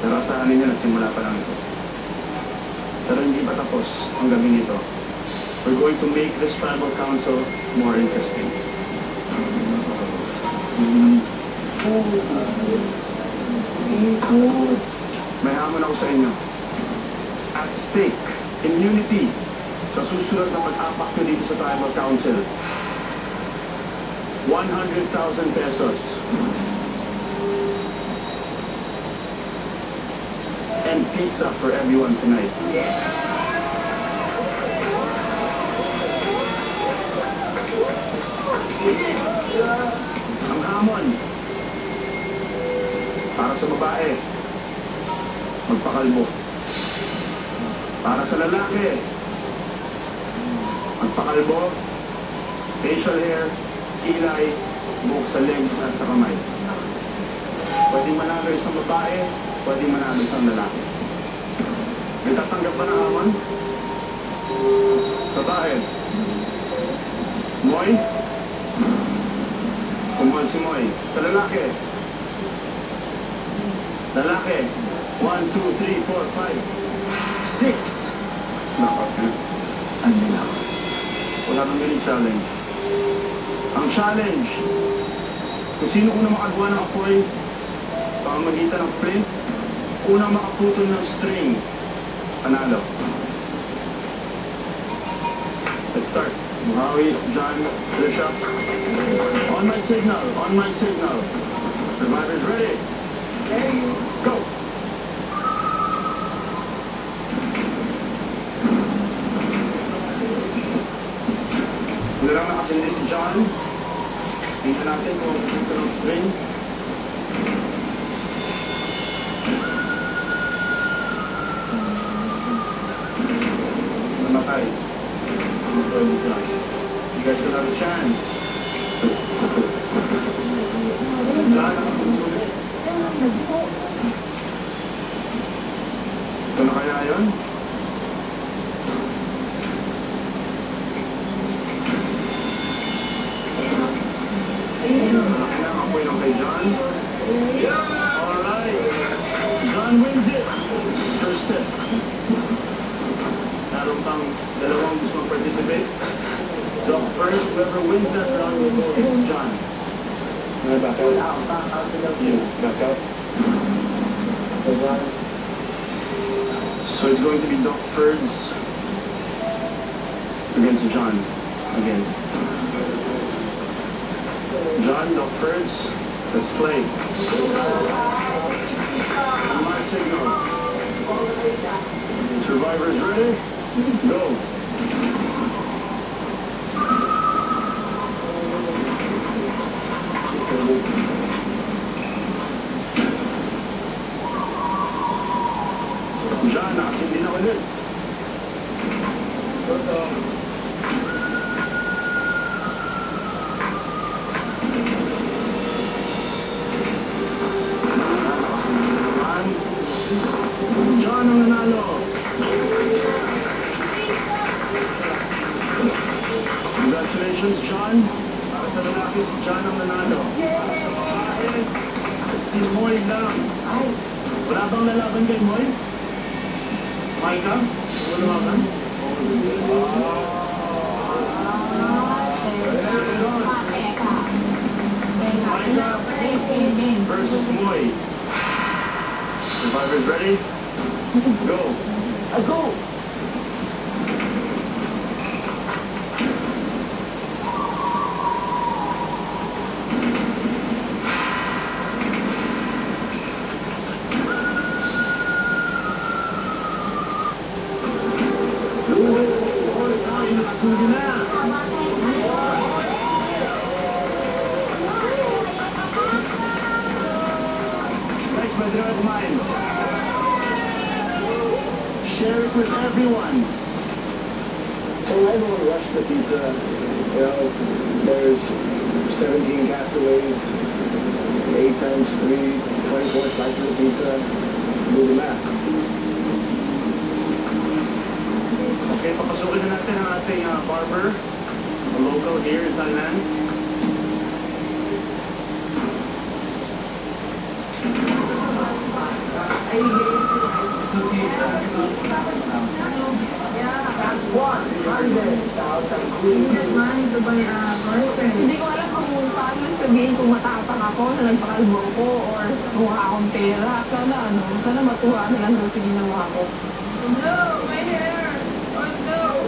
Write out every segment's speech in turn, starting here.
Pero asahanin niyo na simula pa lang ito. Pero hindi pa tapos ang gabi nito. We're going to make this tribal council more interesting. May hamon ako sa inyo. At stake, immunity, sa susunod na pag-apak nyo dito sa tribal council. 100,000 pesos. And pizza for everyone tonight. Ang hamon para sa babae, magpakalbo. Para sa lalaki, magpakalbo, facial hair, kilay, buhok sa legs at sa kamay. Pwedeng manalo isang babae, pwedeng manalo isang lalaki. May tatanggap ba ng hamon? Babae. Moy? Kumuhan si Moy. Sa lalaki. Lalaki. 1, 2, 3, 4, 5, 6. Nakot na. Ano na? Wala nang ganit challenge. Ang challenge, kung sino unang makagawa ng apoy, pamamagitan ng flint, unang makaputol ng string, panalo. Let's start. Buhawi, John, Trisha. On my signal, on my signal. Survivors ready? Go! Hindi lang nakasindi si John. Tingnan natin kung ito ng string. Namatay. You guys still have a chance. John, nakasindi ulit. Ito na kaya yun? Apoy lang kay John. Alright. John wins it. First set. Meron pang dalawang gusto mag-participate. So first, whoever wins that round will go against John. Back out. You, back out. So it's going to be Doc Ferds against John again. John, Doc Ferds, let's play. On my signal. Survivors ready? Go. John, nakasindi na ulit. John ang nanalo. Congratulations, John. Para sa lalaki, si John ang nanalo. Para sa babae, si Moy lang. Wala bang lalaban kay Moy? Maika? Wala lalaban? Maika versus Moy. Survivors ready? Go. Go! Nakasugi na! Guys, pwede na kumain. Share it with everyone. So I don't want to rush the pizza. You know, there's 17 castaways, 8 times 3, 24 slices of pizza. Do the math. Okay, papasukin na natin ang ating barber, a local here in Thailand. That's 100,000 queens. Hindi ko alam kung paano sabihin kung matapang ako na nagpakalbo ko or kung wala akong pera. Sana matuwa na lang sa ginawa ko. No, my hair! Oh no!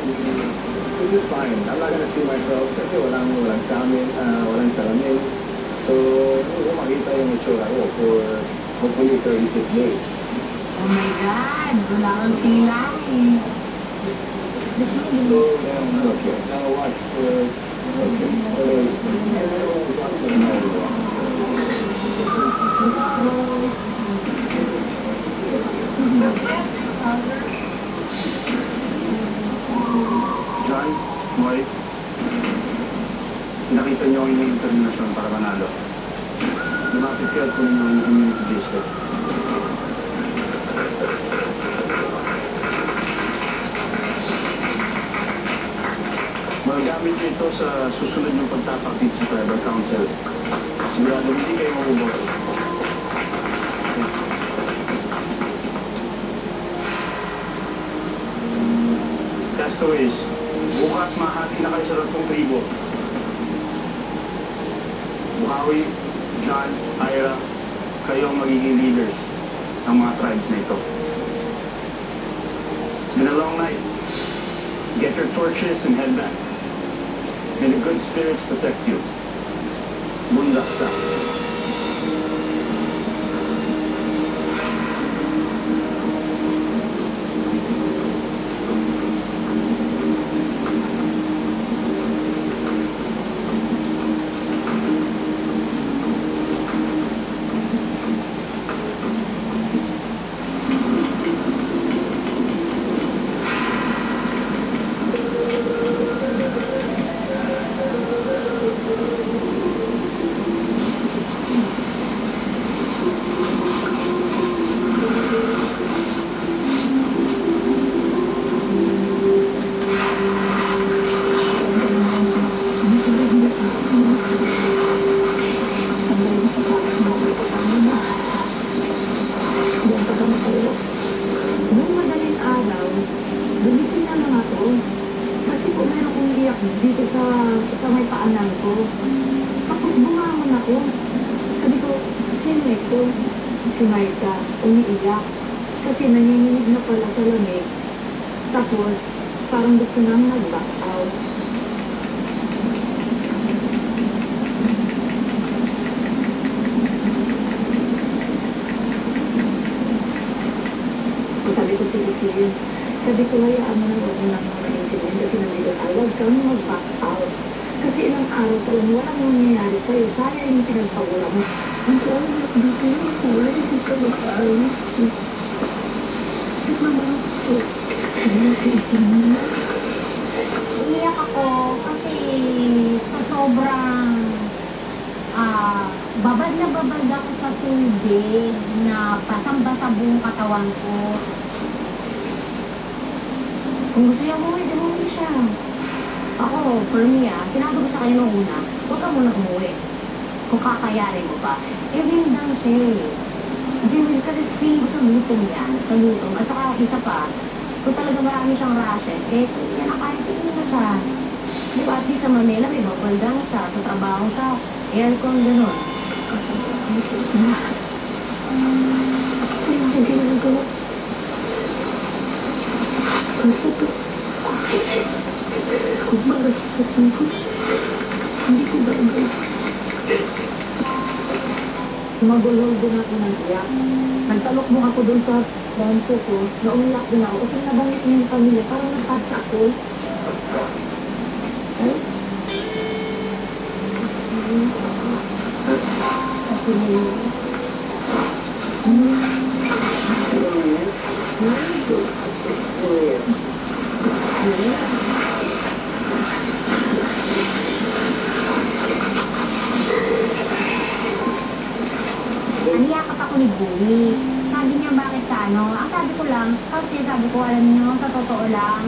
This is fine. I'm not gonna see myself kasi walang walang salamin. So, hindi ko makita yung itsura ko for hopefully 36 days. Oh my God! Wala kang kilay. Slow down. Okay. Now watch for... Okay. John, Moy, nakita niyo ang inyong determinasyon para manalo. Lumapit kayo at kunin niyo ang immunity bracelet. Magagamit niyo ito sa susunod niyong pagtapak dito sa Tribal Council. Sigurado hindi kayo maubos. Castaways, bukas mahati na kayo sa 10 tribo. Buhawi, John, Ira, kayo ang magiging leaders ng mga tribes na ito. It's been a long night. Get your torches and head back. May the good spirits protect you. Bundaksa. Nung madaling araw, gumising na lang ako. Kasi kung meron kong iyak dito sa may paanan ko. Tapos bumangon ako. Sabi ko, sino ito? Si Marta, umiiyak. Kasi nanginginig na pala sa lamig. Tapos, parang gusto nang nag-back out. Sabi ko, Tilisir, sabi ko, hayaan mo na huwag mo lang maintindihan kasi nandito tayo, huwag kang mag-back out. Kasi ilang araw pa lang, walang nangyayari sa'yo. Sayang yung pinagpagula mo. Ang tawag na dito yung kulay, hindi ka mag-out. Ito naman ako. Iiyak ako kasi sa sobrang babad na babad ako sa tubig na basang-basa buong katawan ko. Kung gusto niya umuwi, di umuwi siya. Ako, for me sinabi ko sa kanya nung una, huwag ka muna umuwi. Kung kakayarin mo pa. Lang siya eh. Kasi feeling ko sa lutom yan. Sa lutom. At saka isa pa, kung talaga marami siyang rashes, yan na kahit tingin na siya. Di ba, at least sa Manila, may bubble gang siya. Sa trabaho siya, aircon, gano'n. Hindi ako ginagawa. Kasi ito, kung maras sa tungkol, hindi ko gagawin. Magulog din ako ng iyak. Nagtalok mo ako dun sa banto ko. Naumiyak din ako kasi nabanggit niya yung pamilya. Parang nagtats ako. Naniyakap ako ni Bowie. Sabi niya, bakit ka, no? Ang sabi ko lang, kasi sabi ko, alam niyo, sa totoo lang,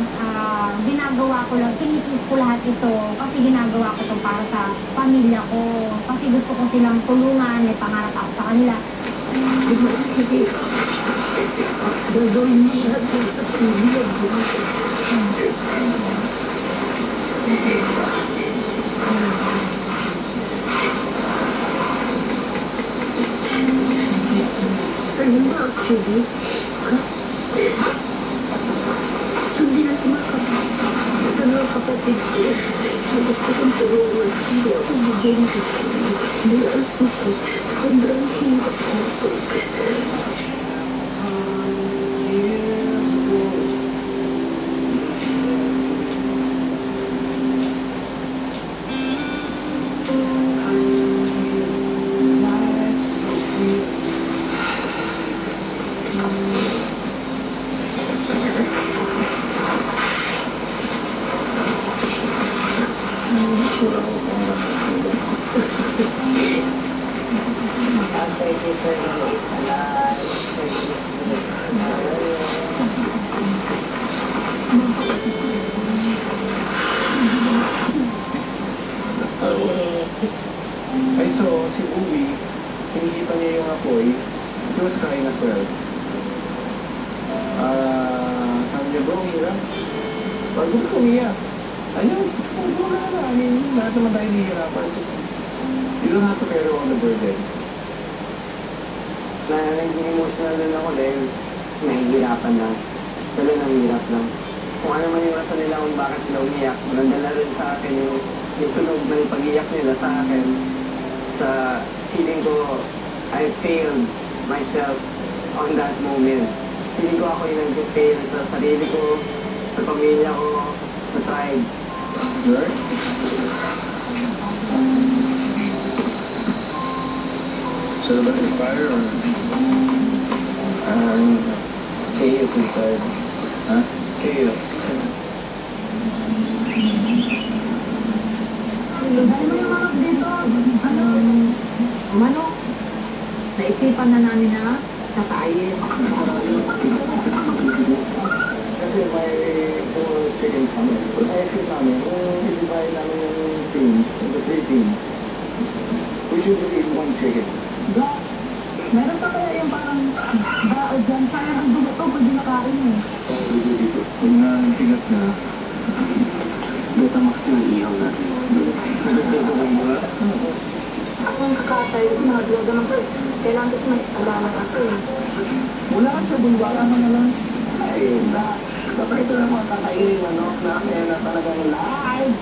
ginagawa ko lang, pinipis ko lahat ito, kasi ginagawa ko ito para sa pamilya ko. Kasi gusto ko silang tulungan, may pangarap ako sa kanila. Gagawin mo lahat yan sa pamilya mo. Ano ba actually? Hindi na sumakapit. Sa mga kapatid ko, na gusto kong tulungan. Hindi ako bigyan ko. Hindi ako ko. Sobrang hirap ko. Ay, so, si Ubi, hinihita niya yung apoy. He was crying as well. Sabi niya, bro, hirap. Wag mo umiyak. Ayun, huwag na na. I mean, lahat naman tayo nihirapan. Just, you don't have to carry all the burden. Naging emotional din ako dahil nahihirapan lang. Sila nahihirap lang. Kung ano man yung rason nila kung bakit sila umiyak, nandala rin sa akin yung tunog ng pag-iyak nila sa akin. Sa feeling ko, I failed myself on that moment. Feeling ko ako yung nag-fail sa sarili ko, sa pamilya ko, sa tribe. Right? So about the fire or chaos inside? Huh? Chaos. Dahil mo yung manok dito, manok. Naisipan na namin na kakain. Kasi may 4 chickens kami. Tapos naisip namin, kung i-divide namin yung teams, into 3 teams, we should just eat 1 chicken. Meron pa kaya yung parang bao dyan, parang ang dugo to, pwede nakain eh. Kung nantigas na, Betamax yung ihaw natin. Ang kakatay, mga droga ng first. Kailangan kasi may alala ako eh. Wala ka sa bulwara mo na lang. Ay, kapag ito na mga kakainin, ano, na kaya na talagang live.